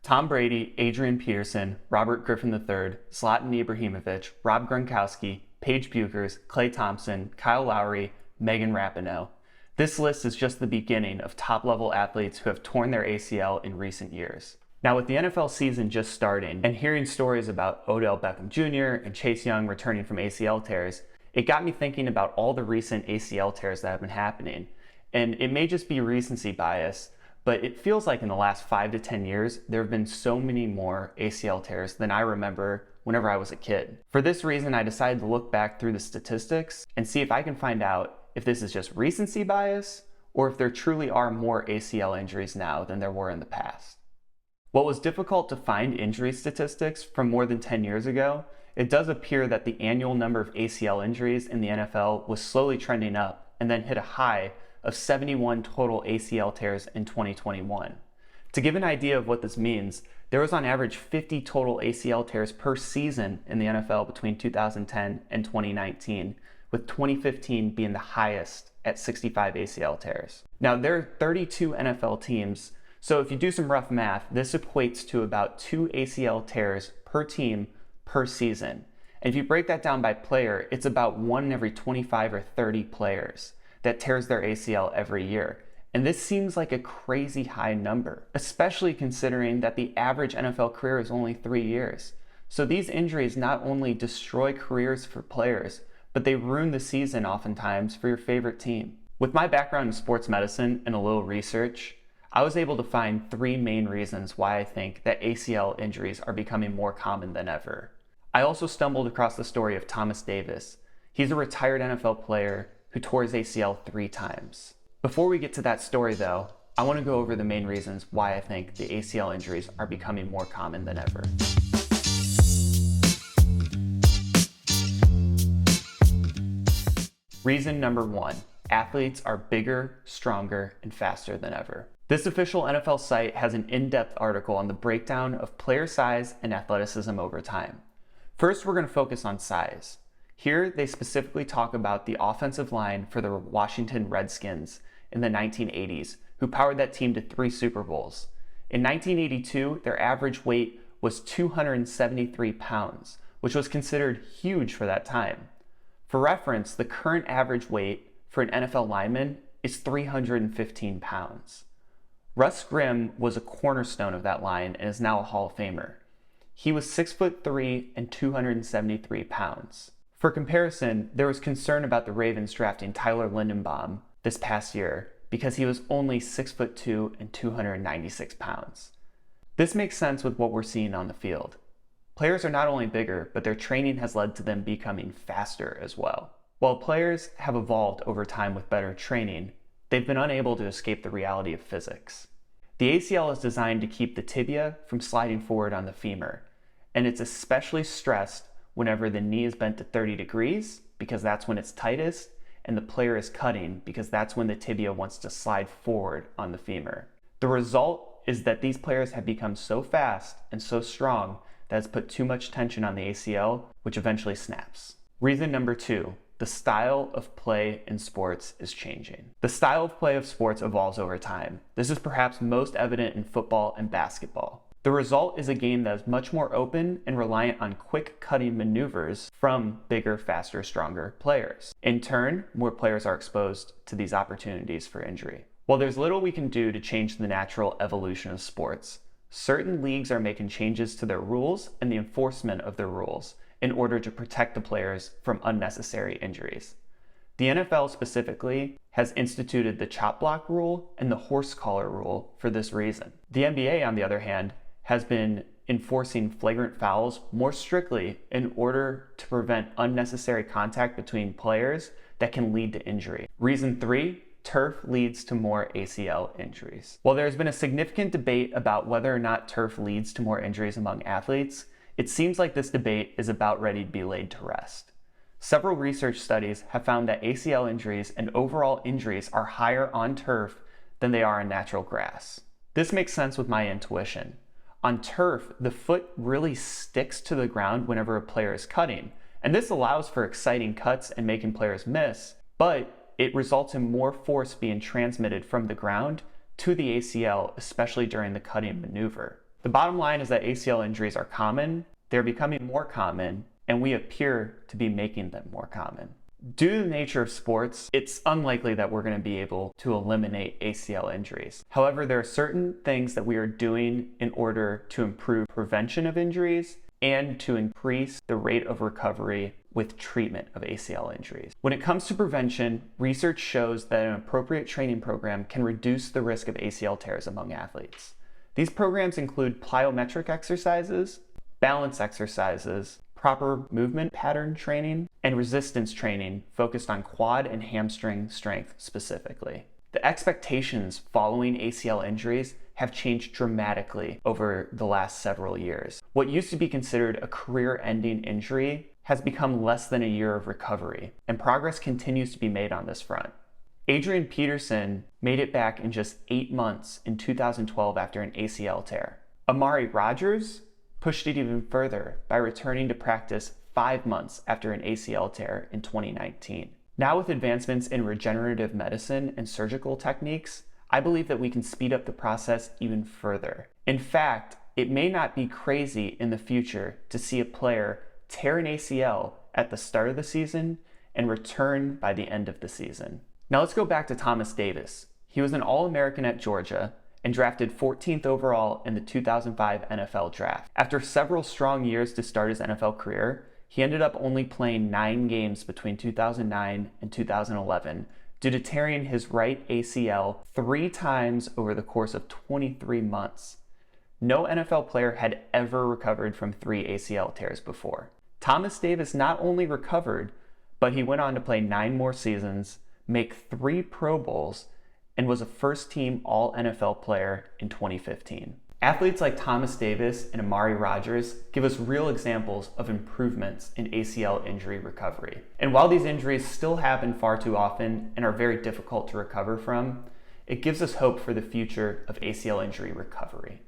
Tom Brady, Adrian Peterson, Robert Griffin III, Zlatan Ibrahimovic, Rob Gronkowski, Paige Buchers, Klay Thompson, Kyle Lowry, Megan Rapinoe. This list is just the beginning of top-level athletes who have torn their ACL in recent years. Now, with the NFL season just starting and hearing stories about Odell Beckham Jr. and Chase Young returning from ACL tears, it got me thinking about all the recent ACL tears that have been happening. And it may just be recency bias, but it feels like in the last 5 to 10 years, there have been so many more ACL tears than I remember whenever I was a kid. For this reason, I decided to look back through the statistics and see if I can find out if this is just recency bias or if there truly are more ACL injuries now than there were in the past. While it was difficult to find injury statistics from more than 10 years ago, it does appear that the annual number of ACL injuries in the NFL was slowly trending up and then hit a high of 71 total ACL tears in 2021. To give an idea of what this means, there was on average 50 total ACL tears per season in the NFL between 2010 and 2019, with 2015 being the highest at 65 ACL tears. Now, there are 32 NFL teams, so if you do some rough math, this equates to about 2 ACL tears per team per season. And if you break that down by player, it's about 1 in every 25 or 30 players that tears their ACL every year. And this seems like a crazy high number, especially considering that the average NFL career is only 3 years. So these injuries not only destroy careers for players, but they ruin the season oftentimes for your favorite team. With my background in sports medicine and a little research, I was able to find 3 main reasons why I think that ACL injuries are becoming more common than ever. I also stumbled across the story of Thomas Davis. He's a retired NFL player who tore his ACL 3 times. Before we get to that story though, I want to go over the main reasons why I think the ACL injuries are becoming more common than ever. Reason number 1, athletes are bigger, stronger, and faster than ever. This official NFL site has an in-depth article on the breakdown of player size and athleticism over time. First, we're going to focus on size. Here, they specifically talk about the offensive line for the Washington Redskins in the 1980s, who powered that team to 3 Super Bowls. In 1982, their average weight was 273 pounds, which was considered huge for that time. For reference, the current average weight for an NFL lineman is 315 pounds. Russ Grimm was a cornerstone of that line and is now a Hall of Famer. He was 6'3" and 273 pounds. For comparison, there was concern about the Ravens drafting Tyler Linderbaum this past year because he was only 6'2" and 296 pounds. This makes sense with what we're seeing on the field. Players are not only bigger, but their training has led to them becoming faster as well. While players have evolved over time with better training, they've been unable to escape the reality of physics. The ACL is designed to keep the tibia from sliding forward on the femur, and it's especially stressed whenever the knee is bent to 30 degrees, because that's when it's tightest, and the player is cutting because that's when the tibia wants to slide forward on the femur. The result is that these players have become so fast and so strong that it's put too much tension on the ACL, which eventually snaps. Reason number 2, the style of play in sports is changing. The style of play of sports evolves over time. This is perhaps most evident in football and basketball. The result is a game that is much more open and reliant on quick cutting maneuvers from bigger, faster, stronger players. In turn, more players are exposed to these opportunities for injury. While there's little we can do to change the natural evolution of sports, certain leagues are making changes to their rules and the enforcement of their rules in order to protect the players from unnecessary injuries. The NFL specifically has instituted the chop block rule and the horse collar rule for this reason. The NBA, on the other hand, has been enforcing flagrant fouls more strictly in order to prevent unnecessary contact between players that can lead to injury. Reason 3, turf leads to more ACL injuries. While there's been a significant debate about whether or not turf leads to more injuries among athletes, it seems like this debate is about ready to be laid to rest. Several research studies have found that ACL injuries and overall injuries are higher on turf than they are on natural grass. This makes sense with my intuition. On turf, the foot really sticks to the ground whenever a player is cutting, and this allows for exciting cuts and making players miss, but it results in more force being transmitted from the ground to the ACL, especially during the cutting maneuver. The bottom line is that ACL injuries are common, they're becoming more common, and we appear to be making them more common. Due to the nature of sports, it's unlikely that we're going to be able to eliminate ACL injuries. However, there are certain things that we are doing in order to improve prevention of injuries and to increase the rate of recovery with treatment of ACL injuries. When it comes to prevention, research shows that an appropriate training program can reduce the risk of ACL tears among athletes. These programs include plyometric exercises, balance exercises, proper movement pattern training, and resistance training focused on quad and hamstring strength specifically. The expectations following ACL injuries have changed dramatically over the last several years. What used to be considered a career-ending injury has become less than a year of recovery, and progress continues to be made on this front. Adrian Peterson made it back in just 8 months in 2012 after an ACL tear. Amari Rodgers pushed it even further by returning to practice 5 months after an ACL tear in 2019. Now, with advancements in regenerative medicine and surgical techniques, I believe that we can speed up the process even further. In fact, it may not be crazy in the future to see a player tear an ACL at the start of the season and return by the end of the season. Now let's go back to Thomas Davis. He was an All-American at Georgia and drafted 14th overall in the 2005 NFL Draft. After several strong years to start his NFL career, he ended up only playing 9 games between 2009 and 2011 due to tearing his right ACL 3 times over the course of 23 months. No NFL player had ever recovered from 3 ACL tears before. Thomas Davis not only recovered, but he went on to play 9 more seasons, make 3 Pro Bowls, and was a first-team All-NFL player in 2015. Athletes like Thomas Davis and Amari Rodgers give us real examples of improvements in ACL injury recovery. And while these injuries still happen far too often and are very difficult to recover from, it gives us hope for the future of ACL injury recovery.